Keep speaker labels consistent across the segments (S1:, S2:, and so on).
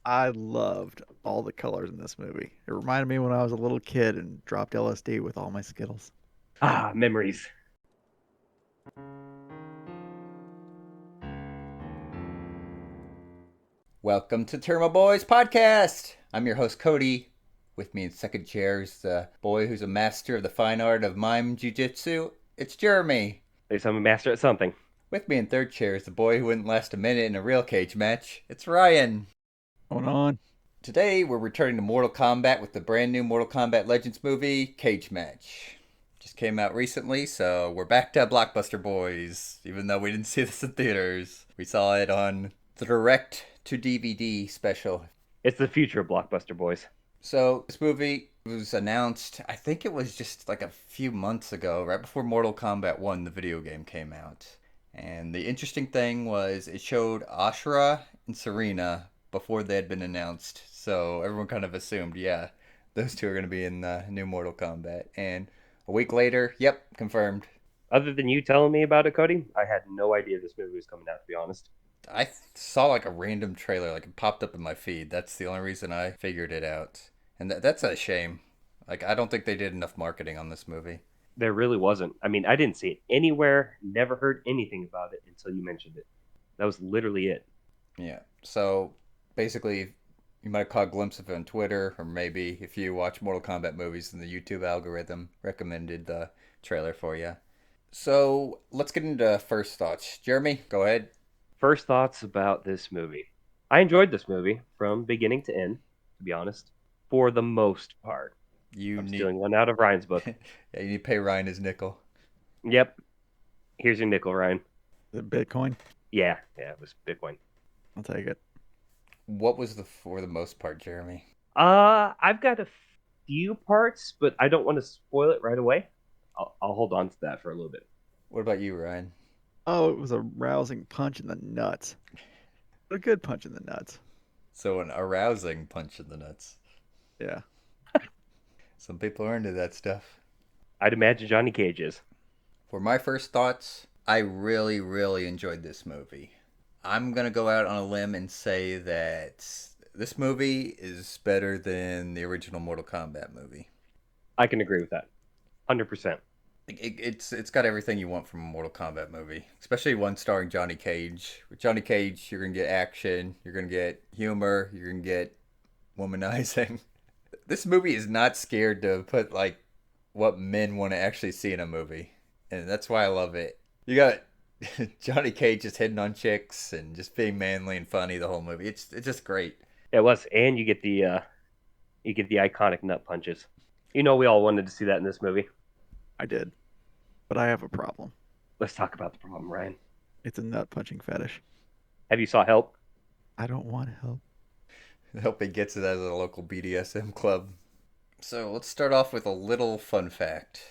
S1: I loved all the colors in this movie. It reminded me when I was a little kid and dropped LSD with all my Skittles.
S2: Ah, memories.
S3: Welcome to Tairimo Boys Podcast. I'm your host Cody. With me in second chair is the boy who's a master of the fine art of mime jiu-jitsu. It's Jeremy.
S2: At least I'm a master at something.
S3: With me in third chair is the boy who wouldn't last a minute in a real cage match. It's Ryan.
S1: Going on?
S3: Today we're returning to Mortal Kombat with the brand new Mortal Kombat Legends movie, Cage Match. Just came out recently, so we're back to Blockbuster Boys, even though we didn't see this in theaters. We saw it on the direct to DVD special.
S2: It's the future of Blockbuster Boys.
S3: So this movie was announced, I think it was just like a few months ago, right before Mortal Kombat 1, the video game, came out. And the interesting thing was it showed Ashrah and Serena before they had been announced. So everyone kind of assumed, yeah, those two are going to be in the new Mortal Kombat. And a week later, yep, confirmed.
S2: Other than you telling me about it, Cody, I had no idea this movie was coming out, to be honest.
S3: I saw like a random trailer, like it popped up in my feed. That's the only reason I figured it out. And that's a shame. Like, I don't think they did enough marketing on this movie.
S2: There really wasn't. I mean, I didn't see it anywhere, never heard anything about it until you mentioned it. That was literally it.
S3: Yeah. So basically, you might have caught a glimpse of it on Twitter, or maybe if you watch Mortal Kombat movies, then the YouTube algorithm recommended the trailer for you. So let's get into first thoughts. Jeremy, go ahead.
S2: First thoughts about this movie. I enjoyed this movie from beginning to end, to be honest, for the most part.
S3: You
S2: I'm
S3: need,
S2: stealing one out of Ryan's book.
S3: yeah, you need to pay Ryan his nickel.
S2: Yep. Here's your nickel, Ryan.
S1: The Bitcoin?
S2: Yeah, it was Bitcoin.
S1: I'll take it.
S3: What was the for the most part, Jeremy?
S2: I've got a few parts, but I don't want to spoil it right away. I'll hold on to that for a little bit.
S3: What about you, Ryan?
S1: Oh, it was a rousing punch in the nuts. A good punch in the nuts.
S3: So an arousing punch in the nuts.
S1: Yeah.
S3: Some people are into that stuff.
S2: I'd imagine Johnny Cage is.
S3: For my first thoughts, I really, really enjoyed this movie. I'm going to go out on a limb and say that this movie is better than the original Mortal Kombat movie.
S2: I can agree with that. 100%.
S3: It's got everything you want from a Mortal Kombat movie, especially one starring Johnny Cage. With Johnny Cage, you're going to get action, you're going to get humor, you're going to get womanizing. This movie is not scared to put like what men want to actually see in a movie, and that's why I love it. You got Johnny Cage just hitting on chicks and just being manly and funny the whole movie. It's just great.
S2: It was, and you get the iconic nut punches. You know, we all wanted to see that in this movie.
S1: I did. But I have a problem.
S2: Let's talk about the problem, Ryan.
S1: It's a nut punching fetish.
S2: Have you saw Help?
S1: I don't want help.
S3: I hope he gets it as a local BDSM club. So let's start off with a little fun fact.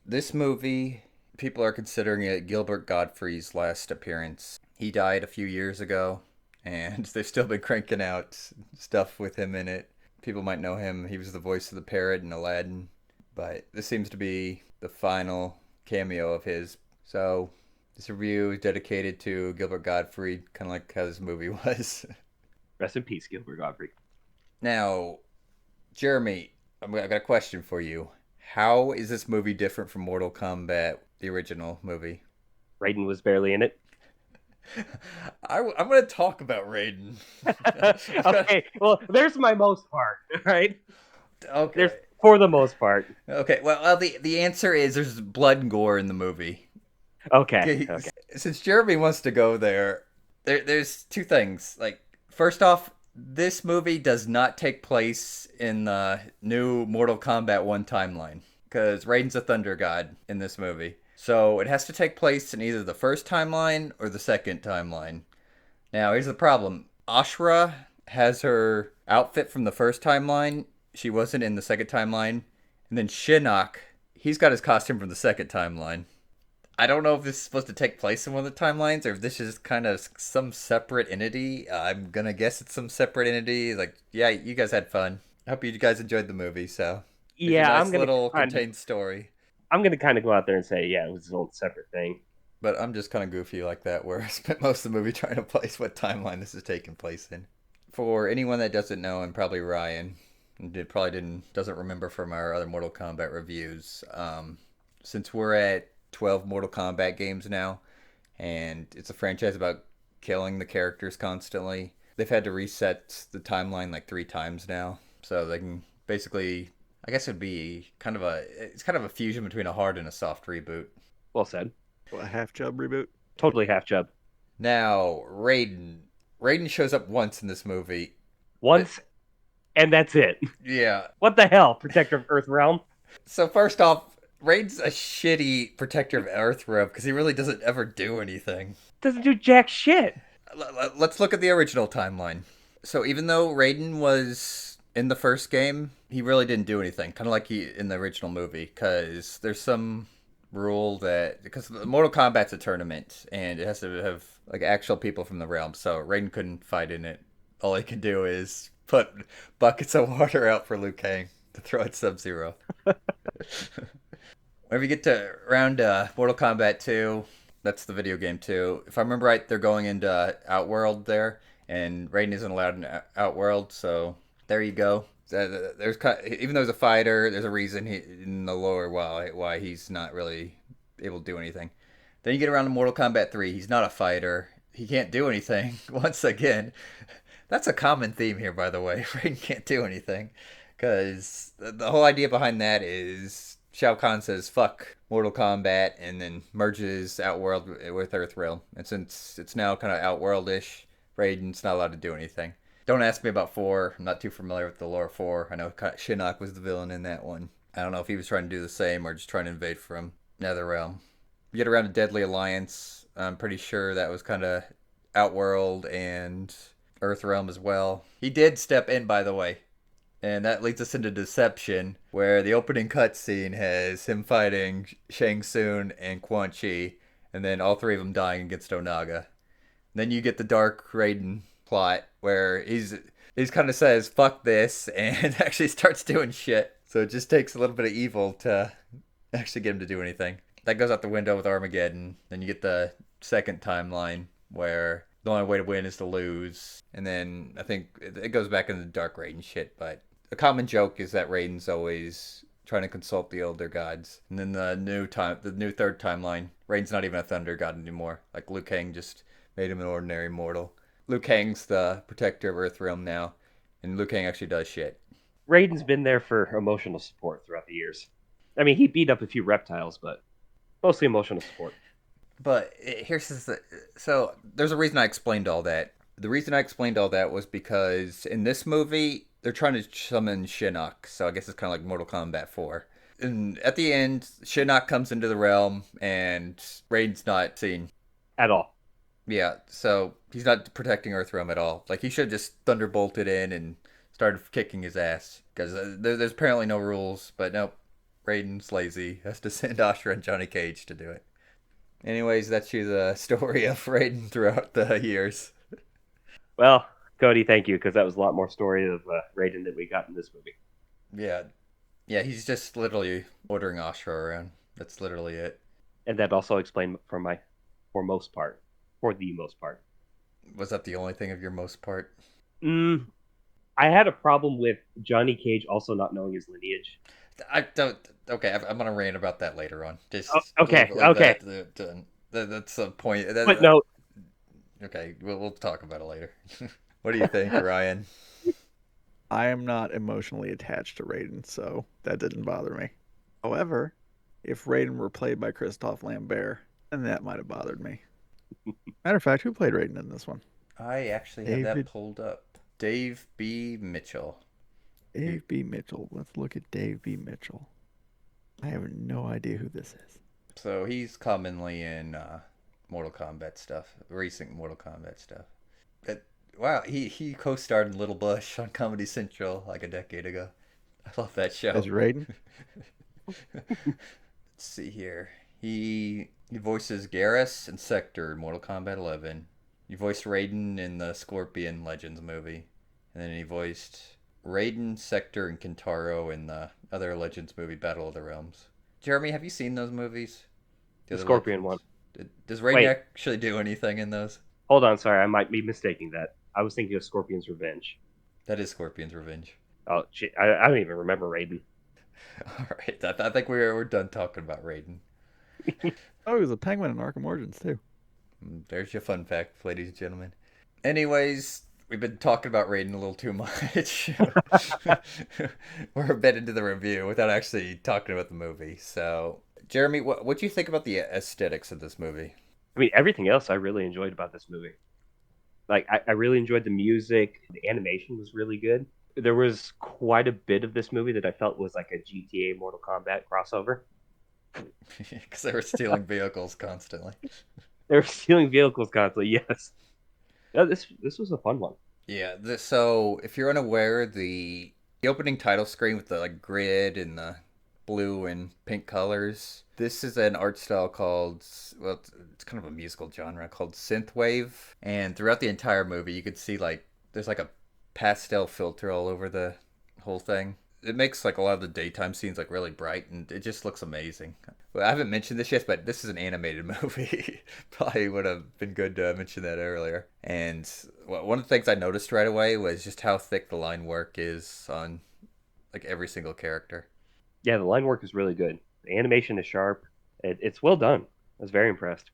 S3: This movie, people are considering it Gilbert Gottfried's last appearance. He died a few years ago, and they've still been cranking out stuff with him in it. People might know him. He was the voice of the parrot in Aladdin. But this seems to be the final cameo of his. So this review is dedicated to Gilbert Gottfried, kind of like how this movie was.
S2: Rest in peace, Gilbert Gottfried.
S3: Now, Jeremy, I got a question for you. How is this movie different from Mortal Kombat, the original movie?
S2: Raiden was barely in it.
S3: I'm going to talk about Raiden.
S2: Okay, well, there's my most part, right?
S3: Okay.
S2: There's for the most part.
S3: Okay. Well, the answer is there's blood and gore in the movie.
S2: Okay. Okay.
S3: Since Jeremy wants to go there's two things. Like, first off, this movie does not take place in the new Mortal Kombat 1 timeline because Raiden's a thunder god in this movie. So it has to take place in either the first timeline or the second timeline. Now, here's the problem. Ashra has her outfit from the first timeline. She wasn't in the second timeline. And then Shinnok, he's got his costume from the second timeline. I don't know if this is supposed to take place in one of the timelines or if this is kind of some separate entity. I'm going to guess it's some separate entity. Like, yeah, you guys had fun. I hope you guys enjoyed the movie, so. It's a
S2: Yeah,
S3: nice little contained story.
S2: I'm gonna kind of go out there and say, yeah, it was its own separate thing.
S3: But I'm just kind of goofy like that, where I spent most of the movie trying to place what timeline this is taking place in. For anyone that doesn't know, and probably Ryan, doesn't remember from our other Mortal Kombat reviews. Since we're at 12 Mortal Kombat games now, and it's a franchise about killing the characters constantly, they've had to reset the timeline like 3 times now, so they can basically. I guess it'd be it's kind of a fusion between a hard and a soft reboot.
S2: Well said.
S1: What, a half chub reboot?
S2: Totally half chub.
S3: Now, Raiden shows up once in this movie.
S2: Once, and that's it.
S3: Yeah.
S2: What the hell, Protector of Earthrealm?
S3: So first off, Raiden's a shitty Protector of Earthrealm because he really doesn't ever do anything.
S2: Doesn't do jack shit.
S3: Let's look at the original timeline. So even though Raiden was in the first game, he really didn't do anything. Kind of like he in the original movie, because there's some rule that because Mortal Kombat's a tournament and it has to have like actual people from the realm. So Raiden couldn't fight in it. All he can do is put buckets of water out for Liu Kang to throw at Sub-Zero. Whenever you get to around Mortal Kombat 2, that's the video game 2. If I remember right, they're going into Outworld there, and Raiden isn't allowed in Outworld, so there you go. There's even though he's a fighter, there's a reason in the lore why he's not really able to do anything. Then you get around to Mortal Kombat 3. He's not a fighter. He can't do anything. Once again, that's a common theme here, by the way. Raiden can't do anything because the whole idea behind that is Shao Kahn says "fuck Mortal Kombat" and then merges Outworld with Earthrealm. And since it's now kind of Outworld-ish, Raiden's not allowed to do anything. Don't ask me about 4. I'm not too familiar with the lore of 4. I know Shinnok was the villain in that one. I don't know if he was trying to do the same or just trying to invade from Netherrealm. You get around to Deadly Alliance. I'm pretty sure that was kind of Outworld and Earthrealm as well. He did step in, by the way. And that leads us into Deception, where the opening cutscene has him fighting Shang Tsung and Quan Chi, and then all 3 of them dying against Onaga. Then you get the Dark Raiden plot where he's kind of says fuck this and actually starts doing shit. So it just takes a little bit of evil to actually get him to do anything. That goes out the window with Armageddon. Then you get the second timeline where the only way to win is to lose. And then I think it goes back into the Dark Raiden shit. But a common joke is that Raiden's always trying to consult the older gods. And then the new third timeline, Raiden's not even a thunder god anymore. Like Liu Kang just made him an ordinary mortal. Liu Kang's the protector of Earthrealm now, and Liu Kang actually does shit.
S2: Raiden's been there for emotional support throughout the years. I mean, he beat up a few reptiles, but mostly emotional support.
S3: But so there's a reason I explained all that. The reason I explained all that was because in this movie, they're trying to summon Shinnok, so I guess it's kind of like Mortal Kombat 4. And at the end, Shinnok comes into the realm, and Raiden's not seen.
S2: At all.
S3: Yeah, so he's not protecting Earthrealm at all. Like, he should have just thunderbolted in and started kicking his ass. Because there's apparently no rules, but nope. Raiden's lazy. Has to send Ashrah and Johnny Cage to do it. Anyways, that's the story of Raiden throughout the years.
S2: Well, Cody, thank you, because that was a lot more story of Raiden than we got in this movie.
S3: Yeah, he's just literally ordering Ashrah around. That's literally it.
S2: And that also explained for the most part.
S3: Was that the only thing of your most part?
S2: I had a problem with Johnny Cage also not knowing his lineage.
S3: I don't. Okay, I'm gonna rant about that later on. Just
S2: okay.
S3: That's a point.
S2: But no.
S3: Okay, we'll talk about it later. What do you think, Ryan?
S1: I am not emotionally attached to Raiden, so that didn't bother me. However, if Raiden were played by Christophe Lambert, then that might have bothered me. Matter of fact, who played Raiden in this one?
S3: I actually have that pulled up. Dave B. Mitchell.
S1: Dave B. Mitchell. Let's look at Dave B. Mitchell. I have no idea who this is.
S3: So he's commonly in Mortal Kombat stuff, recent Mortal Kombat stuff. Wow, he co-starred in Little Bush on Comedy Central like a decade ago. I love that show.
S1: As Raiden?
S3: Let's see here. He voices Garrus and Sector in Mortal Kombat 11. He voiced Raiden in the Scorpion Legends movie. And then he voiced Raiden, Sector, and Kintaro in the other Legends movie, Battle of the Realms. Jeremy, have you seen those movies?
S2: The Scorpion one.
S3: Does Raiden actually do anything in those?
S2: Hold on, sorry, I might be mistaking that. I was thinking of Scorpion's Revenge.
S3: That is Scorpion's Revenge.
S2: Oh, shit. I don't even remember Raiden.
S3: All right, I think we're done talking about Raiden.
S1: Oh, he was a penguin in Arkham Origins too.
S3: There's your fun fact, ladies and gentlemen. Anyways, we've been talking about Raiden a little too much. We're a bit into the review without actually talking about the movie. So, Jeremy, what do you think about the aesthetics of this movie?
S2: I mean, everything else I really enjoyed about this movie. Like, I really enjoyed the music. The animation was really good. There was quite a bit of this movie that I felt was like a GTA Mortal Kombat crossover.
S3: Because they were stealing vehicles constantly.
S2: They were stealing vehicles constantly, yes. Yeah, this was a fun one.
S3: Yeah. So, if you're unaware, the opening title screen with the like grid and the blue and pink colors. This is an art style called, well, it's kind of a musical genre called synthwave. And throughout the entire movie, you could see like there's like a pastel filter all over the whole thing. It makes like a lot of the daytime scenes like really bright, and it just looks amazing. Well, I haven't mentioned this yet, but this is an animated movie. Probably would have been good to mention that earlier. And one of the things I noticed right away was just how thick the line work is on like every single character.
S2: Yeah, the line work is really good. The animation is sharp. It's well done. I was very impressed.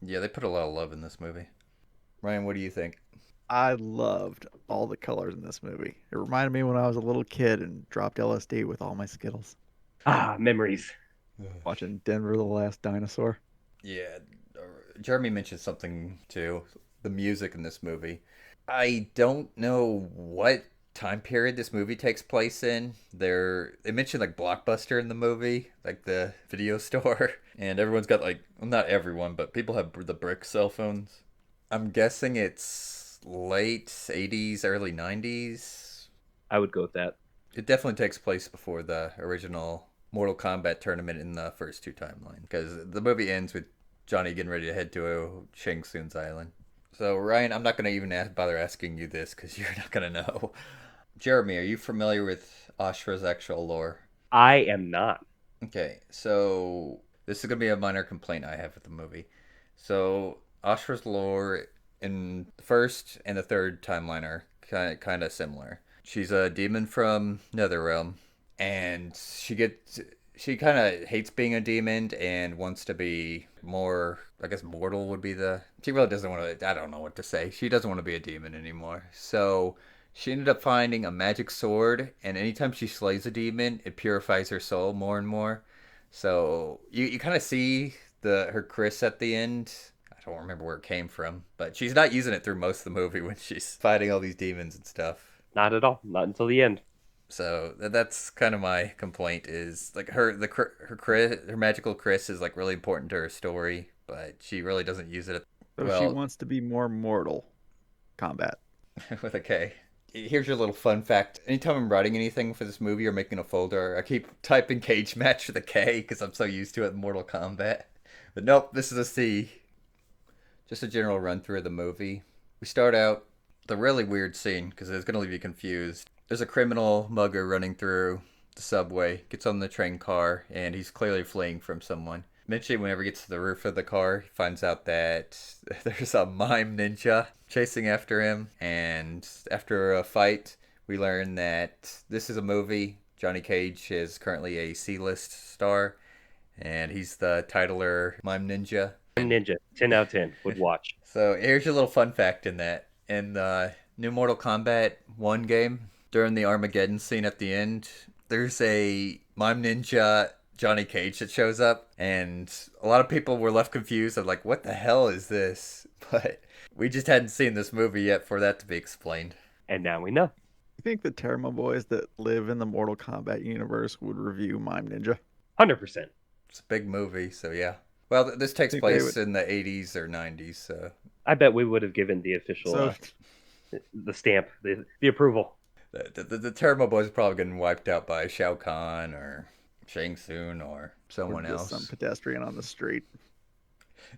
S3: Yeah, they put a lot of love in this movie. Ryan, what do you think?
S1: I loved all the colors in this movie. It reminded me when I was a little kid and dropped LSD with all my Skittles.
S2: Ah, memories.
S1: Watching Denver the Last Dinosaur.
S3: Yeah, Jeremy mentioned something too. The music in this movie. I don't know what time period this movie takes place in. They mentioned like Blockbuster in the movie, like the video store, and everyone's got like, well, not everyone, but people have the brick cell phones. I'm guessing it's late 80s, early 90s.
S2: I would go with that.
S3: It definitely takes place before the original Mortal Kombat tournament in the first two timelines, because the movie ends with Johnny getting ready to head to Shang Tsung's island. So, Ryan, I'm not going to even bother asking you this because you're not going to know. Jeremy, are you familiar with Ashrah's actual lore?
S2: I am not.
S3: Okay, so this is going to be a minor complaint I have with the movie. So, Ashrah's lore in the first and the third timeline are kind of similar. She's a demon from Netherrealm, and she kind of hates being a demon and wants to be more, I guess mortal would be she really doesn't want to, I don't know what to say. She doesn't want to be a demon anymore. So she ended up finding a magic sword, and anytime she slays a demon, it purifies her soul more and more. So you kind of see her Chris at the end. I don't remember where it came from, but she's not using it through most of the movie when she's fighting all these demons and stuff.
S2: Not at all. Not until the end.
S3: So that's kind of my complaint is like her magical Chris is like really important to her story, but she really doesn't use it.
S1: So she wants to be more Mortal Kombat.
S3: With a K. Here's your little fun fact. Anytime I'm writing anything for this movie or making a folder, I keep typing cage match with a K because I'm so used to it in Mortal Kombat. But nope, this is a C. Just a general run through of the movie. We start out with a really weird scene because it's going to leave you confused. There's a criminal mugger running through the subway, gets on the train car, and he's clearly fleeing from someone. Eventually, whenever he gets to the roof of the car, he finds out that there's a mime ninja chasing after him. And after a fight, we learn that this is a movie. Johnny Cage is currently a C-list star, and he's the titler mime ninja.
S2: Ninja, 10 out of 10, would watch.
S3: So here's your little fun fact in that. In the new Mortal Kombat 1 game, during the Armageddon scene at the end, there's a mime ninja Johnny Cage that shows up, and a lot of people were left confused of like, what the hell is this? But we just hadn't seen this movie yet for that to be explained.
S2: And now we know.
S1: You think the Tairimo boys that live in the Mortal Kombat universe would review Mime Ninja?
S2: 100%.
S3: It's a big movie, so yeah. Well, this takes place in the 80s or 90s, so...
S2: I bet we would have given the official, the stamp, the approval.
S3: The Tairimo boys are probably getting wiped out by Shao Kahn or Shang Tsung or someone else.
S1: Some pedestrian on the street.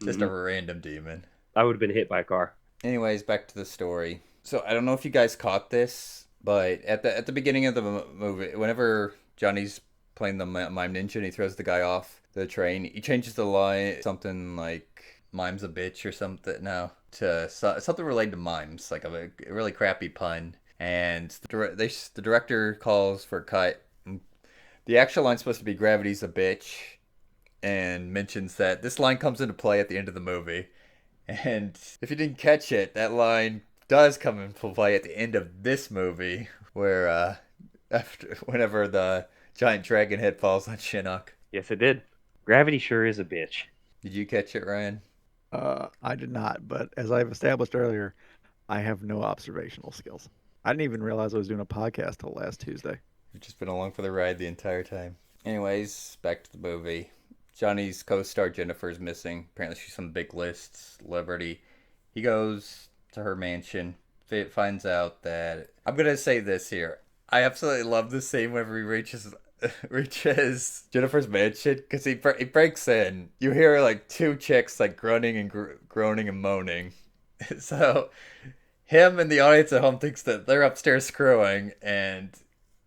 S3: Just a random demon.
S2: I would have been hit by a car.
S3: Anyways, back to the story. So I don't know if you guys caught this, but at the beginning of the movie, whenever Johnny's playing the mime ninja and he throws the guy off the train, he changes the line something like, mime's a bitch or something. No, something related to mimes, like a really crappy pun. And the director calls for a cut. The actual line's supposed to be "Gravity's a bitch," and mentions that this line comes into play at the end of the movie. And if you didn't catch it, that line does come into play at the end of this movie, where whenever the giant dragon head falls on Shinnok.
S2: Yes, it did. Gravity sure is a bitch.
S3: Did you catch it, Ryan?
S1: I did not, but as I've established earlier, I have no observational skills. I didn't even realize I was doing a podcast till last Tuesday.
S3: You've just been along for the ride the entire time. Anyways, back to the movie. Johnny's co-star Jennifer's missing. Apparently she's some big list celebrity. He goes to her mansion, finds out that... I'm going to say this here. I absolutely love this scene whenever he reaches Jennifer's mansion, because he breaks in. You hear like two chicks like grunting and groaning and moaning. So him and the audience at home thinks that they're upstairs screwing, and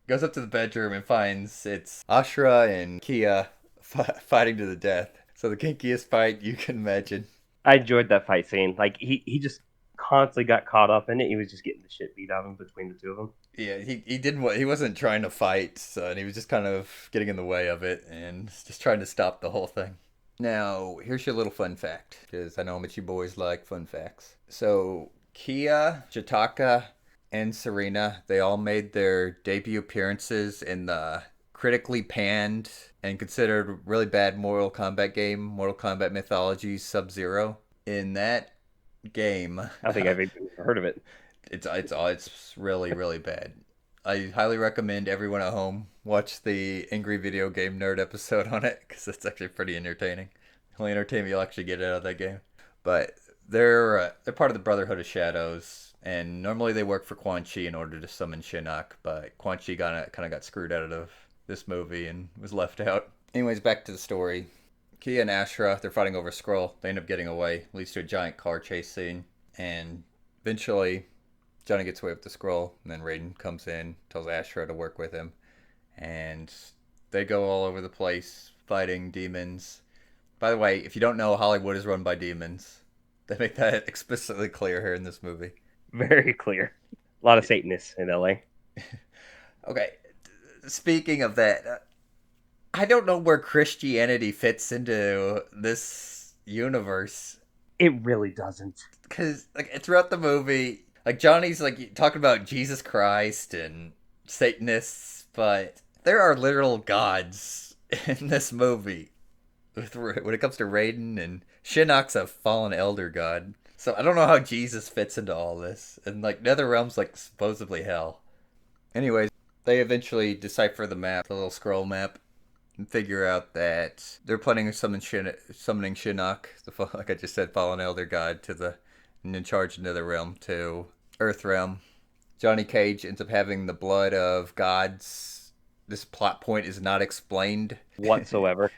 S3: goes up to the bedroom and finds it's Ashrah and Kia fighting to the death. So the kinkiest fight you can imagine.
S2: I enjoyed that fight scene. Like he just constantly got caught up in it. He was just getting the shit beat out of him between the two of them.
S3: Yeah, he wasn't trying to fight, so, and he was just kind of getting in the way of it and just trying to stop the whole thing. Now, here's your little fun fact, because I know how much you boys like fun facts. So, Kia, Jataka, and Serena, they all made their debut appearances in the critically panned and considered really bad Mortal Kombat game, Mortal Kombat Mythology Sub-Zero. In that game...
S2: I think I've even heard of it.
S3: It's really, really bad. I highly recommend everyone at home watch the Angry Video Game Nerd episode on it, because it's actually pretty entertaining. The only entertainment you'll actually get out of that game. But they're part of the Brotherhood of Shadows, and normally they work for Quan Chi in order to summon Shinnok, but Quan Chi kind of got screwed out of this movie and was left out. Anyways, back to the story. Kia and Ashrah, they're fighting over a scroll. They end up getting away, leads to a giant car chase scene, and eventually Johnny gets away with the scroll, and then Raiden comes in, tells Ashrah to work with him, and they go all over the place fighting demons. By the way, if you don't know, Hollywood is run by demons. They make that explicitly clear here in this movie.
S2: Very clear. A lot of Satanists in LA.
S3: Okay, speaking of that, I don't know where Christianity fits into this universe.
S2: It really doesn't.
S3: Because like throughout the movie... Like, Johnny's, like, talking about Jesus Christ and Satanists, but there are literal gods in this movie when it comes to Raiden, and Shinnok's a fallen elder god. So I don't know how Jesus fits into all this. And, like, NetherRealm's, like, supposedly hell. Anyways, they eventually decipher the map, the little scroll map, and figure out that they're planning on summoning Shinnok, like I just said, fallen elder god, and in charge of NetherRealm to Earthrealm. Johnny Cage ends up having the blood of gods. This plot point is not explained
S2: whatsoever.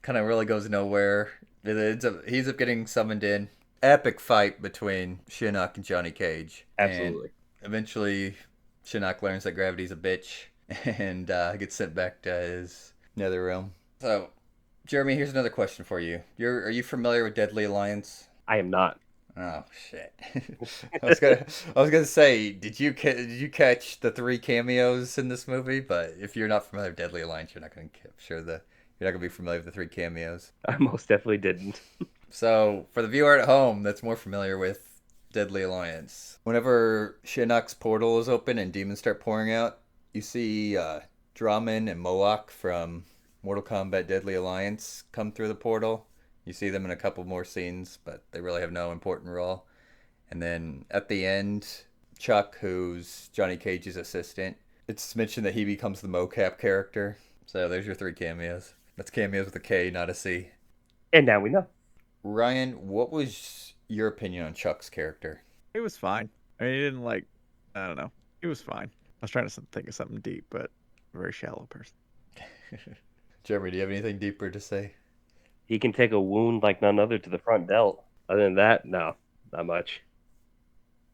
S3: Kind of really goes nowhere. He ends up getting summoned in. Epic fight between Shinnok and Johnny Cage.
S2: Absolutely.
S3: And eventually, Shinnok learns that gravity's a bitch and gets sent back to his NetherRealm. So, Jeremy, here's another question for you. Are you familiar with Deadly Alliance?
S2: I am not.
S3: Oh shit! I was gonna say, did you catch the 3 cameos in this movie? But if you're not familiar with Deadly Alliance, you're not gonna be familiar with the 3 cameos.
S2: I most definitely didn't.
S3: So for the viewer at home that's more familiar with Deadly Alliance, whenever Shinnok's portal is open and demons start pouring out, you see Draman and Moak from Mortal Kombat Deadly Alliance come through the portal. You see them in a couple more scenes, but they really have no important role. And then at the end, Chuck, who's Johnny Cage's assistant, it's mentioned that he becomes the mocap character. So there's your 3 cameos. That's cameos with a K, not a C.
S2: And now we know.
S3: Ryan, what was your opinion on Chuck's character?
S1: It was fine. I mean, he didn't I don't know. It was fine. I was trying to think of something deep, but I'm a very shallow person.
S3: Jeremy, do you have anything deeper to say?
S2: He can take a wound like none other to the front delt. Other than that, no, not much.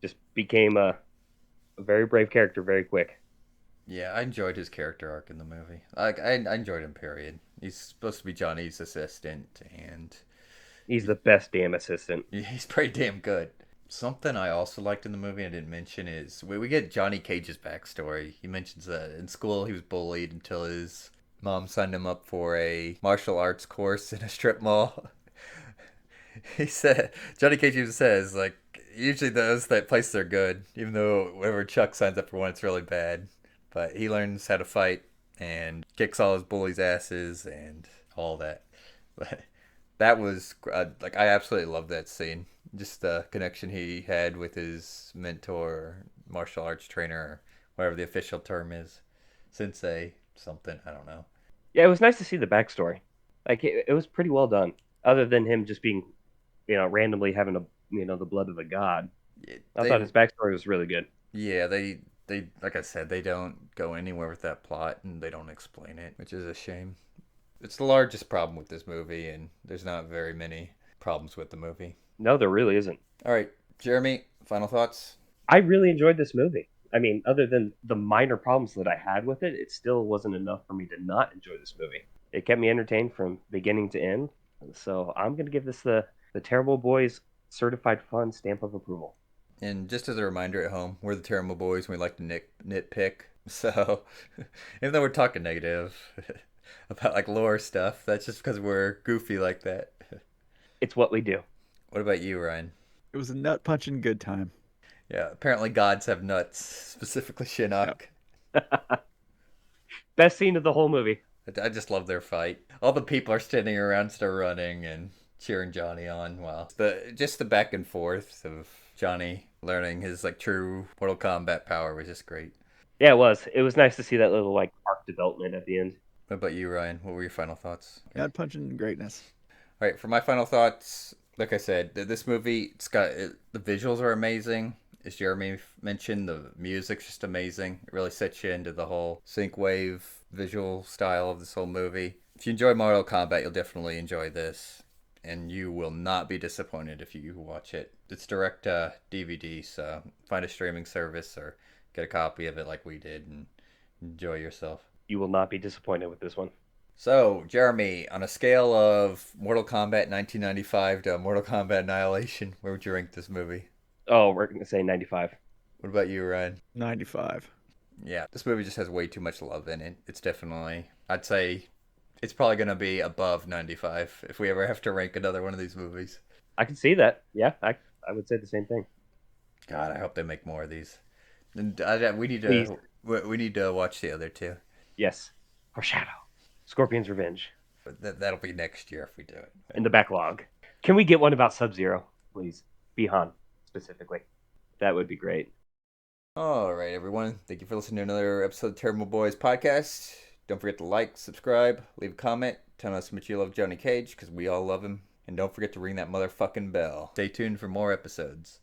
S2: Just became a very brave character very quick.
S3: Yeah, I enjoyed his character arc in the movie. I enjoyed him, period. He's supposed to be Johnny's assistant, and
S2: He's the best damn assistant.
S3: He's pretty damn good. Something I also liked in the movie I didn't mention is we get Johnny Cage's backstory. He mentions that in school he was bullied until his mom signed him up for a martial arts course in a strip mall. He said, Johnny Cage even says, like, usually those that places are good, even though whenever Chuck signs up for one, it's really bad. But he learns how to fight and kicks all his bullies' asses and all that. But that was, like, I absolutely love that scene. Just the connection he had with his mentor, martial arts trainer, or whatever the official term is. Sensei, something, I don't know.
S2: Yeah, it was nice to see the backstory. Like it was pretty well done. Other than him just being, randomly having the blood of a god. I thought his backstory was really good.
S3: Yeah, they like I said, they don't go anywhere with that plot and they don't explain it, which is a shame. It's the largest problem with this movie, and there's not very many problems with the movie.
S2: No, there really isn't.
S3: All right, Jeremy, final thoughts?
S2: I really enjoyed this movie. I mean, other than the minor problems that I had with it, it still wasn't enough for me to not enjoy this movie. It kept me entertained from beginning to end. So I'm going to give this the Terrible Boys certified fun stamp of approval.
S3: And just as a reminder at home, we're the Tairimo boys and we like to nitpick. So, even though we're talking negative about like lore stuff, that's just because we're goofy like that.
S2: It's what we do.
S3: What about you, Ryan?
S1: It was a nut punching good time.
S3: Yeah, apparently gods have nuts, specifically Shinnok.
S2: Yep. Best scene of the whole movie.
S3: I just love their fight. All the people are standing around, still running and cheering Johnny on. Wow, just the back and forth of Johnny learning his like true Mortal Kombat power was just great.
S2: Yeah, it was. It was nice to see that little like arc development at the end.
S3: What about you, Ryan? What were your final thoughts?
S1: Nut punching greatness.
S3: All right, for my final thoughts, like I said, this movie, the visuals are amazing. As Jeremy mentioned, the music's just amazing. It really sets you into the whole synthwave visual style of this whole movie. If you enjoy Mortal Kombat, you'll definitely enjoy this. And you will not be disappointed if you watch it. It's direct DVD, so find a streaming service or get a copy of it like we did and enjoy yourself.
S2: You will not be disappointed with this one.
S3: So, Jeremy, on a scale of Mortal Kombat 1995 to Mortal Kombat Annihilation, where would you rank this movie?
S2: Oh, we're going to say 95.
S3: What about you, Ryan?
S1: 95.
S3: Yeah, this movie just has way too much love in it. It's definitely, I'd say, it's probably going to be above 95 if we ever have to rank another one of these movies.
S2: I can see that. Yeah, I would say the same thing.
S3: God, I hope they make more of these. And we need
S2: Please.
S3: to we need to watch the other two.
S2: Yes. Foreshadow. Scorpion's Revenge.
S3: But that'll be next year if we do it.
S2: In the backlog. Can we get one about Sub-Zero, please? Bihan, specifically. That would be great.
S3: All right, everyone. Thank you for listening to another episode of Terrible Boys podcast. Don't forget to like, subscribe, leave a comment, tell us how much you love Johnny Cage, because we all love him. And don't forget to ring that motherfucking bell. Stay tuned for more episodes.